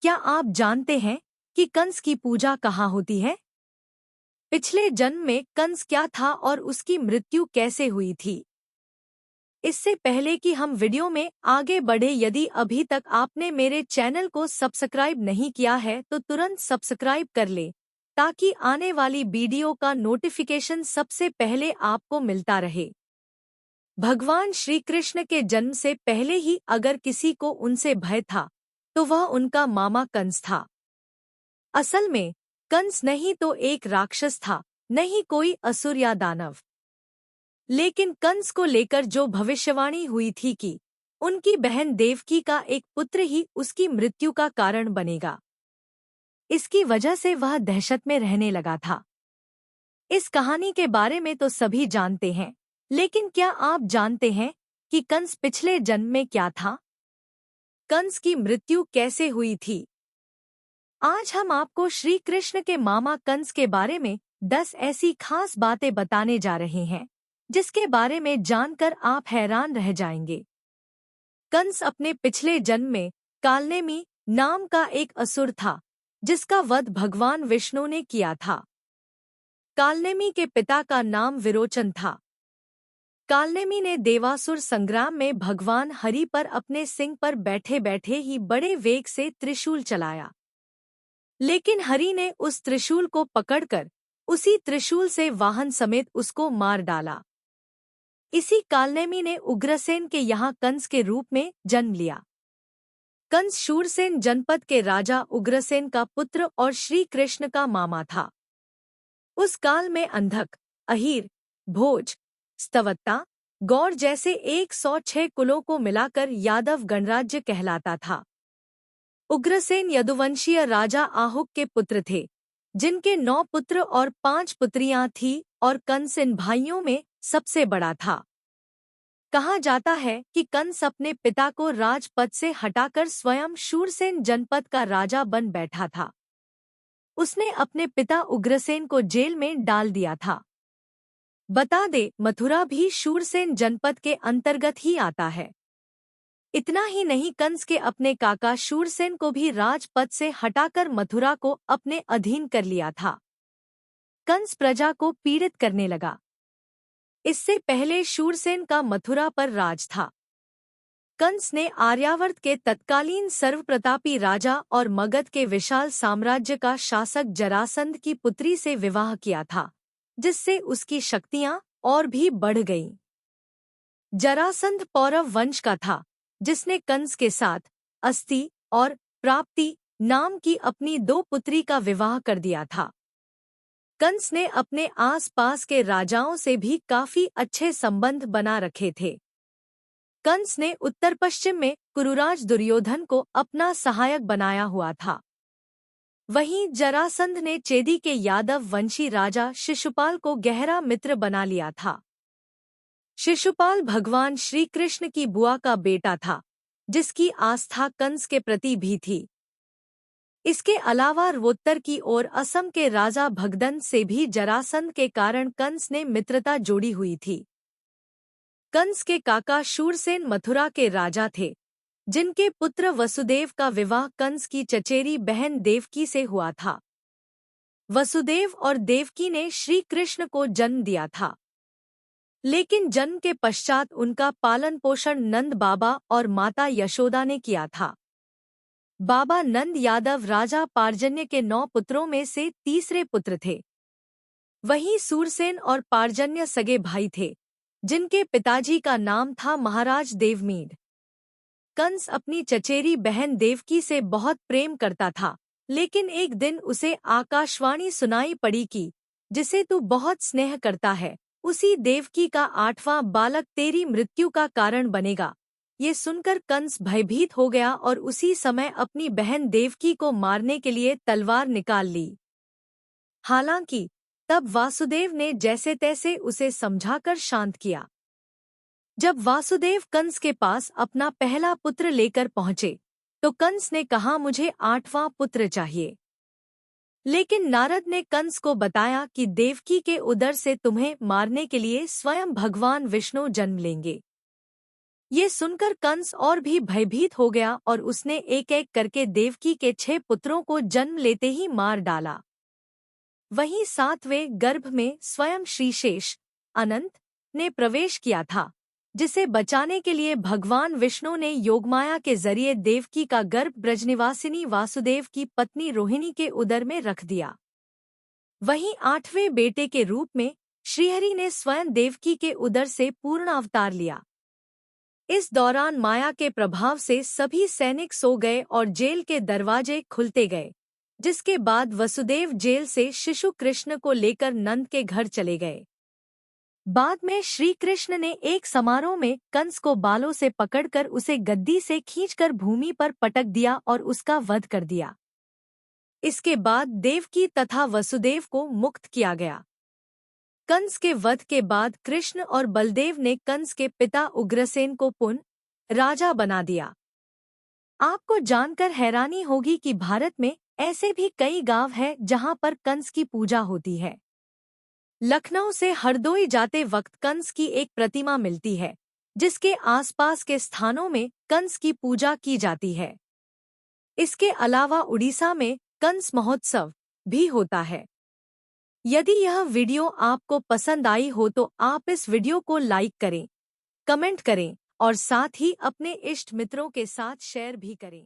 क्या आप जानते हैं कि कंस की पूजा कहाँ होती है? पिछले जन्म में कंस क्या था और उसकी मृत्यु कैसे हुई थी? इससे पहले कि हम वीडियो में आगे बढ़े, यदि अभी तक आपने मेरे चैनल को सब्सक्राइब नहीं किया है तो तुरंत सब्सक्राइब कर ले, ताकि आने वाली वीडियो का नोटिफिकेशन सबसे पहले आपको मिलता रहे। भगवान श्री कृष्ण के जन्म से पहले ही अगर किसी को उनसे भय था, तो वह उनका मामा कंस था। असल में कंस नहीं तो एक राक्षस था, नहीं कोई असुर या दानव। लेकिन कंस को लेकर जो भविष्यवाणी हुई थी कि उनकी बहन देवकी का एक पुत्र ही उसकी मृत्यु का कारण बनेगा, इसकी वजह से वह दहशत में रहने लगा था। इस कहानी के बारे में तो सभी जानते हैं, लेकिन क्या आप जानते हैं कि कंस पिछले जन्म में क्या था? कंस की मृत्यु कैसे हुई थी? आज हम आपको श्री कृष्ण के मामा कंस के बारे में 10 ऐसी खास बातें बताने जा रहे हैं, जिसके बारे में जानकर आप हैरान रह जाएंगे। कंस अपने पिछले जन्म में कालनेमी नाम का एक असुर था, जिसका वध भगवान विष्णु ने किया था। कालनेमी के पिता का नाम विरोचन था। कालनेमी ने देवासुर संग्राम में भगवान हरि पर अपने सिंह पर बैठे बैठे ही बड़े वेग से त्रिशूल चलाया, लेकिन हरि ने उस त्रिशूल को पकड़कर उसी त्रिशूल से वाहन समेत उसको मार डाला। इसी कालनेमी ने उग्रसेन के यहाँ कंस के रूप में जन्म लिया। कंस शूरसेन जनपद के राजा उग्रसेन का पुत्र और श्री कृष्ण का मामा था। उस काल में अंधक, अहीर, भोज, स्तवत्ता, गौड़ जैसे 106 कुलों को मिलाकर यादव गणराज्य कहलाता था। उग्रसेन यदुवंशीय राजा आहुक के पुत्र थे, जिनके 9 पुत्र और 5 पुत्रियां थीं, और कंस इन भाइयों में सबसे बड़ा था। कहा जाता है कि कंस अपने पिता को राजपद से हटाकर स्वयं शूरसेन जनपद का राजा बन बैठा था। उसने अपने पिता उग्रसेन को जेल में डाल दिया था। बता दे, मथुरा भी शूरसेन जनपद के अंतर्गत ही आता है। इतना ही नहीं, कंस के अपने काका शूरसेन को भी राजपद से हटाकर मथुरा को अपने अधीन कर लिया था। कंस प्रजा को पीड़ित करने लगा। इससे पहले शूरसेन का मथुरा पर राज था। कंस ने आर्यावर्त के तत्कालीन सर्वप्रतापी राजा और मगध के विशाल साम्राज्य का शासक जरासंध की पुत्री से विवाह किया था, जिससे उसकी शक्तियां और भी बढ़ गईं। जरासंध पौरव वंश का था, जिसने कंस के साथ अस्ति और प्राप्ति नाम की अपनी 2 पुत्री का विवाह कर दिया था। कंस ने अपने आस-पास के राजाओं से भी काफी अच्छे संबंध बना रखे थे। कंस ने उत्तर पश्चिम में कुरुराज दुर्योधन को अपना सहायक बनाया हुआ था। वहीं जरासंध ने चेदी के यादव वंशी राजा शिशुपाल को गहरा मित्र बना लिया था। शिशुपाल भगवान श्री कृष्ण की बुआ का बेटा था, जिसकी आस्था कंस के प्रति भी थी। इसके अलावा रोत्तर की ओर असम के राजा भगदंत से भी जरासंध के कारण कंस ने मित्रता जोड़ी हुई थी। कंस के काका शूरसेन मथुरा के राजा थे, जिनके पुत्र वसुदेव का विवाह कंस की चचेरी बहन देवकी से हुआ था। वसुदेव और देवकी ने श्री कृष्ण को जन्म दिया था, लेकिन जन्म के पश्चात उनका पालन पोषण नंद बाबा और माता यशोदा ने किया था। बाबा नंद यादव राजा पार्जन्य के 9 पुत्रों में से तीसरे पुत्र थे। वहीं सूरसेन और पार्जन्य सगे भाई थे, जिनके पिताजी का नाम था महाराज देवमीड। कंस अपनी चचेरी बहन देवकी से बहुत प्रेम करता था, लेकिन एक दिन उसे आकाशवाणी सुनाई पड़ी कि जिसे तू बहुत स्नेह करता है, उसी देवकी का 8वां बालक तेरी मृत्यु का कारण बनेगा। ये सुनकर कंस भयभीत हो गया और उसी समय अपनी बहन देवकी को मारने के लिए तलवार निकाल ली। हालांकि तब वासुदेव ने जैसे तैसे उसे समझाकर शांत किया। जब वासुदेव कंस के पास अपना पहला पुत्र लेकर पहुंचे, तो कंस ने कहा, मुझे 8वां पुत्र चाहिए। लेकिन नारद ने कंस को बताया कि देवकी के उदर से तुम्हें मारने के लिए स्वयं भगवान विष्णु जन्म लेंगे। ये सुनकर कंस और भी भयभीत हो गया और उसने एक एक करके देवकी के 6 पुत्रों को जन्म लेते ही मार डाला। वहीं 7वें गर्भ में स्वयं श्रीशेष अनंत ने प्रवेश किया था, जिसे बचाने के लिए भगवान विष्णु ने योगमाया के जरिए देवकी का गर्भ ब्रजनिवासिनी वासुदेव की पत्नी रोहिणी के उदर में रख दिया। वहीं 8वें बेटे के रूप में श्रीहरि ने स्वयं देवकी के उदर से पूर्ण अवतार लिया। इस दौरान माया के प्रभाव से सभी सैनिक सो गए और जेल के दरवाजे खुलते गए, जिसके बाद वसुदेव जेल से शिशु कृष्ण को लेकर नंद के घर चले गए। बाद में श्री कृष्ण ने एक समारोह में कंस को बालों से पकड़कर उसे गद्दी से खींचकर भूमि पर पटक दिया और उसका वध कर दिया। इसके बाद देवकी तथा वसुदेव को मुक्त किया गया। कंस के वध के बाद कृष्ण और बलदेव ने कंस के पिता उग्रसेन को पुनः राजा बना दिया। आपको जानकर हैरानी होगी कि भारत में ऐसे भी कई गांव हैं जहां पर कंस की पूजा होती है। लखनऊ से हरदोई जाते वक्त कंस की एक प्रतिमा मिलती है, जिसके आसपास के स्थानों में कंस की पूजा की जाती है। इसके अलावा उड़ीसा में कंस महोत्सव भी होता है। यदि यह वीडियो आपको पसंद आई हो तो आप इस वीडियो को लाइक करें, कमेंट करें और साथ ही अपने इष्ट मित्रों के साथ शेयर भी करें।